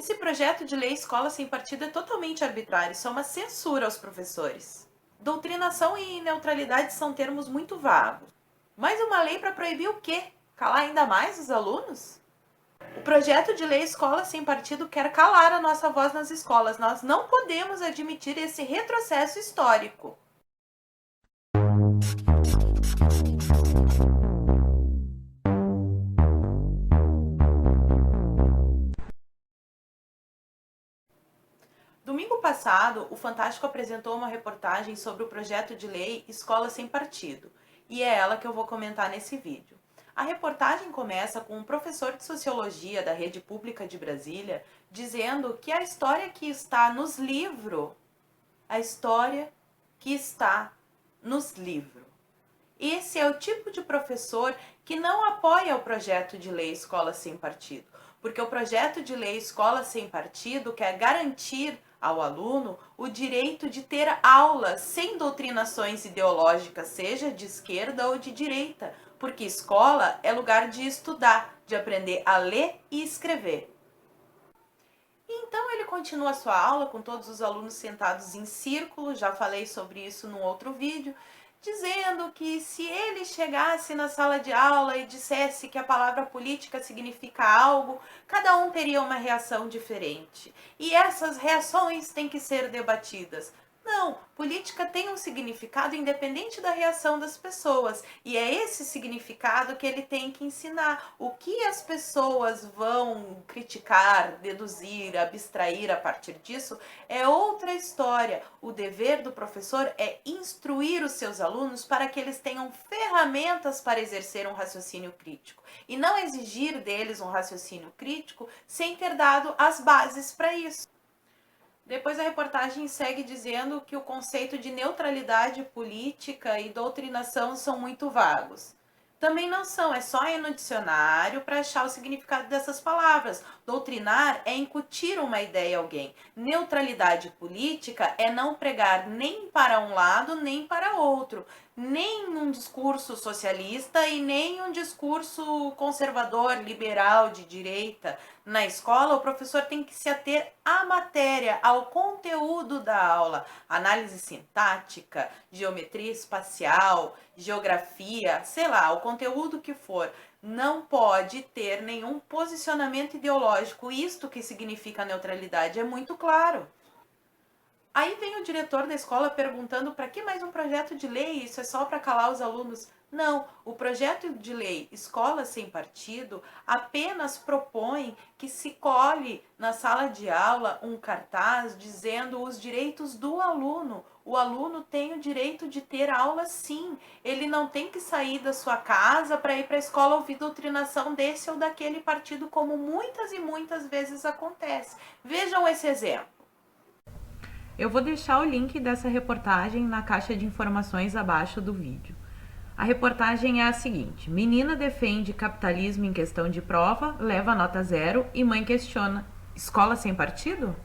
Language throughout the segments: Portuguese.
Esse projeto de lei Escola Sem Partido é totalmente arbitrário, isso é uma censura aos professores. Doutrinação e neutralidade são termos muito vagos. Mais uma lei para proibir o quê? Calar ainda mais os alunos? O projeto de lei Escola Sem Partido quer calar a nossa voz nas escolas. Nós não podemos admitir esse retrocesso histórico. Domingo passado, o Fantástico apresentou uma reportagem sobre o projeto de lei Escola Sem Partido, e é ela que eu vou comentar nesse vídeo. A reportagem começa com um professor de Sociologia da Rede Pública de Brasília dizendo que a história que está nos livros, esse é o tipo de professor que não apoia o projeto de lei Escola Sem Partido, porque o projeto de lei Escola Sem Partido quer garantir ao aluno o direito de ter aulas sem doutrinações ideológicas, seja de esquerda ou de direita, porque escola é lugar de estudar, de aprender a ler e escrever. Então ele continua a sua aula com todos os alunos sentados em círculo, já falei sobre isso num outro vídeo, dizendo que se ele chegasse na sala de aula e dissesse que a palavra política significa algo, cada um teria uma reação diferente. E essas reações têm que ser debatidas. Não, política tem um significado independente da reação das pessoas, e é esse significado que ele tem que ensinar. O que as pessoas vão criticar, deduzir, abstrair a partir disso é outra história. O dever do professor é instruir os seus alunos para que eles tenham ferramentas para exercer um raciocínio crítico, e não exigir deles um raciocínio crítico sem ter dado as bases para isso. Depois a reportagem segue dizendo que o conceito de neutralidade política e doutrinação são muito vagos. Também não são, é só ir no dicionário para achar o significado dessas palavras. Doutrinar é incutir uma ideia a alguém. Neutralidade política é não pregar nem para um lado nem para outro. Nem um discurso socialista e nem um discurso conservador, liberal, de direita. Na escola, o professor tem que se ater à matéria, ao conteúdo da aula. Análise sintática, geometria espacial, geografia, sei lá, o conteúdo que for. Não pode ter nenhum posicionamento ideológico. Isto que significa neutralidade é muito claro. Aí vem o diretor da escola perguntando para que mais um projeto de lei? Isso é só para calar os alunos? Não, o projeto de lei Escola Sem Partido apenas propõe que se cole na sala de aula um cartaz dizendo os direitos do aluno. O aluno tem o direito de ter aula sim, ele não tem que sair da sua casa para ir para a escola ouvir doutrinação desse ou daquele partido, como muitas e muitas vezes acontece. Vejam esse exemplo. Eu vou deixar o link dessa reportagem na caixa de informações abaixo do vídeo. A reportagem é a seguinte: menina defende capitalismo em questão de prova, leva nota 0 e mãe questiona: escola sem partido?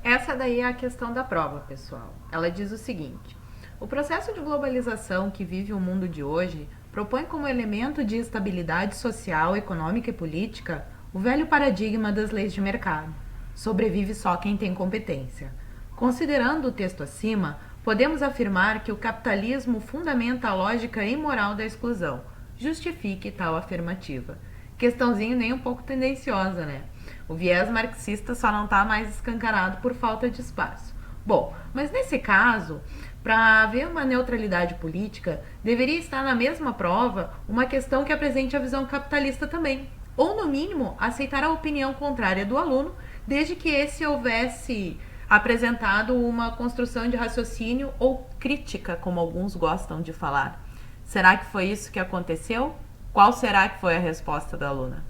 Essa daí é a questão da prova, pessoal. Ela diz o seguinte: o processo de globalização que vive o mundo de hoje propõe como elemento de estabilidade social, econômica e política o velho paradigma das leis de mercado. Sobrevive só quem tem competência. Considerando o texto acima, podemos afirmar que o capitalismo fundamenta a lógica imoral da exclusão. Justifique tal afirmativa. Questãozinho nem um pouco tendenciosa, né? O viés marxista só não está mais escancarado por falta de espaço. Bom, mas nesse caso, para haver uma neutralidade política, deveria estar na mesma prova uma questão que apresente a visão capitalista também, ou no mínimo aceitar a opinião contrária do aluno, desde que esse houvesse apresentado uma construção de raciocínio ou crítica, como alguns gostam de falar. Será que foi isso que aconteceu? Qual será que foi a resposta da aluna?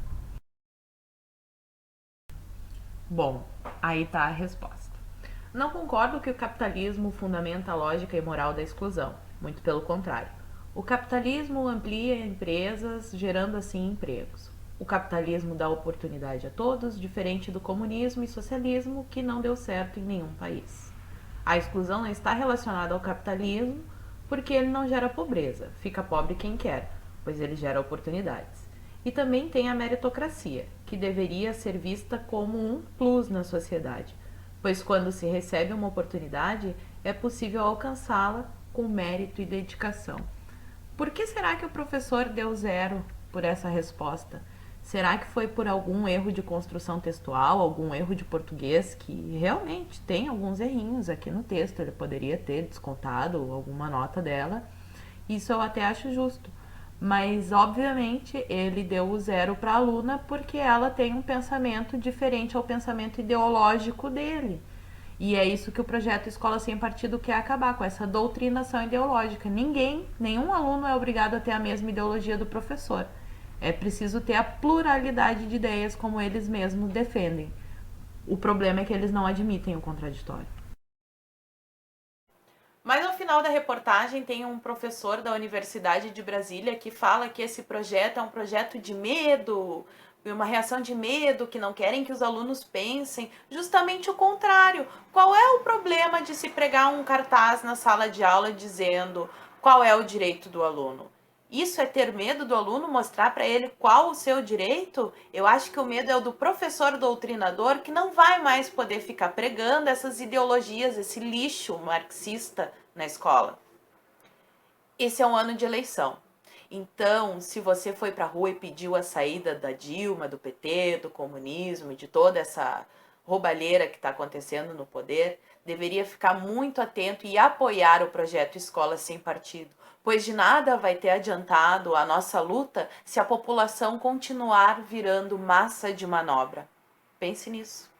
Bom, aí está a resposta. Não concordo que o capitalismo fundamenta a lógica e moral da exclusão, muito pelo contrário. O capitalismo amplia empresas, gerando assim empregos. O capitalismo dá oportunidade a todos, diferente do comunismo e socialismo, que não deu certo em nenhum país. A exclusão não está relacionada ao capitalismo, porque ele não gera pobreza, fica pobre quem quer, pois ele gera oportunidades. E também tem a meritocracia, que deveria ser vista como um plus na sociedade, pois quando se recebe uma oportunidade, é possível alcançá-la com mérito e dedicação. Por que será que o professor deu 0 por essa resposta? Será que foi por algum erro de construção textual, algum erro de português, que realmente tem alguns errinhos aqui no texto? Ele poderia ter descontado alguma nota dela. Isso eu até acho justo. Mas, obviamente, ele deu o 0 para a aluna porque ela tem um pensamento diferente ao pensamento ideológico dele. E é isso que o projeto Escola Sem Partido quer acabar, com essa doutrinação ideológica. Nenhum aluno é obrigado a ter a mesma ideologia do professor. É preciso ter a pluralidade de ideias como eles mesmos defendem. O problema é que eles não admitem o contraditório. Mas no final da reportagem tem um professor da Universidade de Brasília que fala que esse projeto é um projeto de medo, uma reação de medo, que não querem que os alunos pensem. Justamente o contrário. Qual é o problema de se pregar um cartaz na sala de aula dizendo qual é o direito do aluno? Isso é ter medo do aluno, mostrar para ele qual o seu direito? Eu acho que o medo é o do professor doutrinador, que não vai mais poder ficar pregando essas ideologias, esse lixo marxista na escola. Esse é um ano de eleição. Então, se você foi para a rua e pediu a saída da Dilma, do PT, do comunismo e de toda essa roubalheira que está acontecendo no poder, deveria ficar muito atento e apoiar o projeto Escola Sem Partido, pois de nada vai ter adiantado a nossa luta se a população continuar virando massa de manobra. Pense nisso.